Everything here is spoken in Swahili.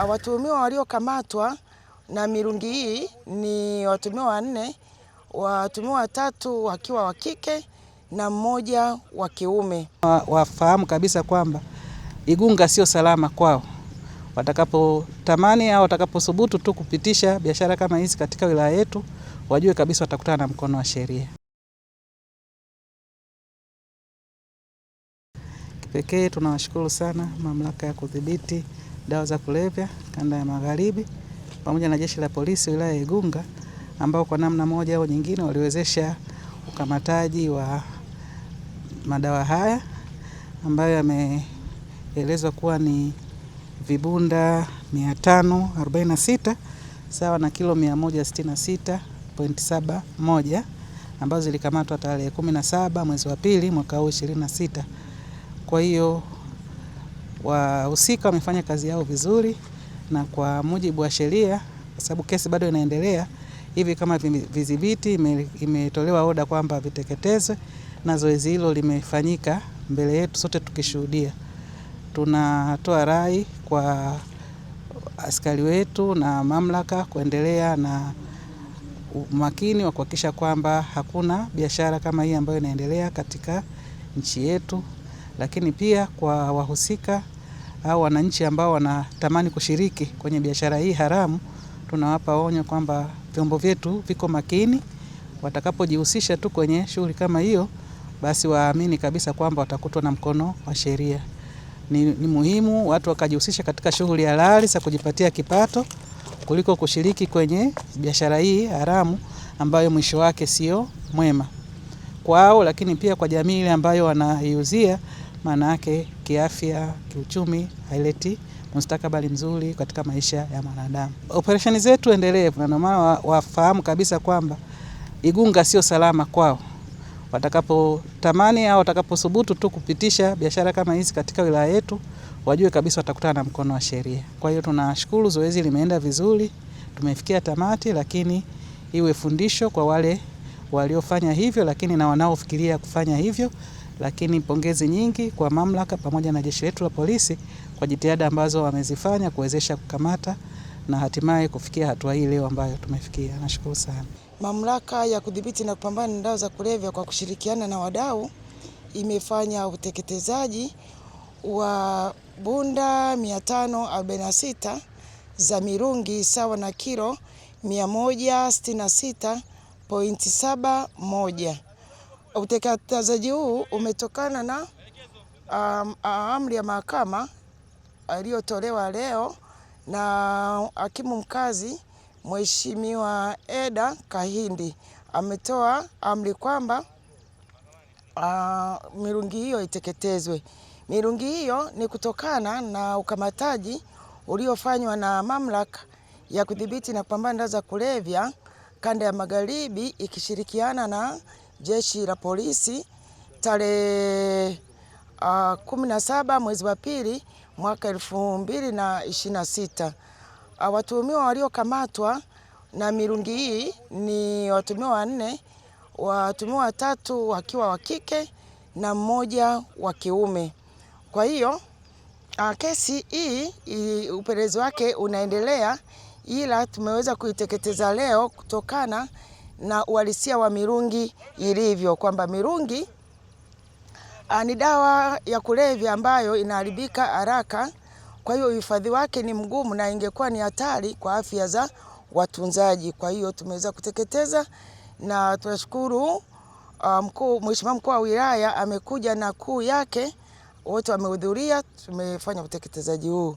Watuhumiwa waliokamatwa na mirungi hii ni watuhumiwa 4, watuhumiwa 3 wakiwa wa kike na 1 wa kiume. Wafahamu kabisa kwamba Igunga sio salama kwao. Watakapotamani au watakaposubutu tu kupitisha biashara kama hizi katika wilaya yetu, wajue kabisa watakutana na mkono wa sheria. Kipekee tunawashukuru sana Mamlaka ya Kudhibiti Dawa za Kulevya Kanda ya Magharibi pamoja na Jeshi la Polisi wilaya ya Igunga, ambao kwa namna moja au nyingine waliwezesha ukamataji wa madawa haya ambayo yameelezwa kuwa ni vibunda 546 sawa na kilo 166.71 ambazo zilikamatwa tarehe 17 mwezi wa pili mwaka huu 26. Kwa hiyo wahusika wamefanya kazi yao vizuri, na kwa mujibu wa sheria, kwa sababu kesi bado inaendelea, hivi kama vidhibiti imetolewa oda kwamba viteketezwe, na zoezi hilo limefanyika mbele yetu sote tukishuhudia. Tunatoa rai kwa askari wetu na mamlaka kuendelea na umakini wa kuhakikisha kwamba hakuna biashara kama hii ambayo inaendelea katika nchi yetu, lakini pia kwa wahusika au wananchi ambao wanatamani kushiriki kwenye biashara hii haramu, tunawapa onyo kwamba vyombo vyetu viko makini. Watakapojihusisha tu kwenye shughuli kama hiyo, basi waamini kabisa kwamba watakutwa na mkono wa sheria. Ni muhimu watu wakajihusisha katika shughuli halali za kujipatia kipato kuliko kushiriki kwenye biashara hii haramu ambayo mwisho wake sio mwema kwao, lakini pia kwa jamii ile ambayo wanaiuzia, maana yake kiafya, kiuchumi haileti mustakabali mzuri katika maisha ya mwanadamu. Operesheni zetu endelevu, na maana wafahamu kabisa kwamba Igunga sio salama kwao. Watakapotamani au watakaposubutu tu kupitisha biashara kama hizi katika wilaya yetu, wajue kabisa watakutana na mkono wa sheria. Kwa hiyo tunashukuru, zoezi limeenda vizuri, tumefikia tamati, lakini iwe fundisho kwa wale waliofanya hivyo, lakini na wanaofikiria kufanya hivyo. Lakini pongezi nyingi kwa mamlaka pamoja na jeshi letu la polisi kwa jitihada ambazo wamezifanya kuwezesha kukamata na hatimaye kufikia hatua hii leo ambayo tumefikia. Nashukuru sana. Mamlaka ya Kudhibiti na Kupambana na Dawa za Kulevya kwa kushirikiana na wadau imefanya uteketezaji wa bunda 546 za mirungi sawa na kilo 166.71. Uteketezaji huu umetokana na amri ya mahakama iliyotolewa leo na hakimu mkazi Mheshimiwa Eda Kahindi. Ametoa amri kwamba mirungi hiyo iteketezwe. Mirungi hiyo ni kutokana na ukamataji uliofanywa na Mamlaka ya Kudhibiti na Kupambana na Dawa za Kulevya Kanda ya Magharibi ikishirikiana na Jeshi la Polisi tarehe 17 mwezi wa pili mwaka 2026. Watuhumiwa waliokamatwa na mirungi hii ni watuhumiwa 4, watuhumiwa 3 wakiwa wa kike na 1 wa kiume. Kwa hiyo kesi hii upelelezi wake unaendelea, ila tumeweza kuiteketeza leo kutokana na uhalisia wa mirungi ilivyo, kwamba mirungi ni dawa ya kulevya ambayo inaharibika haraka. Kwa hiyo uhifadhi wake ni mgumu na ingekuwa ni hatari kwa afya za watunzaji. Kwa hiyo tumeweza kuteketeza, na tunashukuru Mheshimiwa Mkuu wa Wilaya amekuja na kuu yake, wote wamehudhuria, tumefanya uteketezaji huu.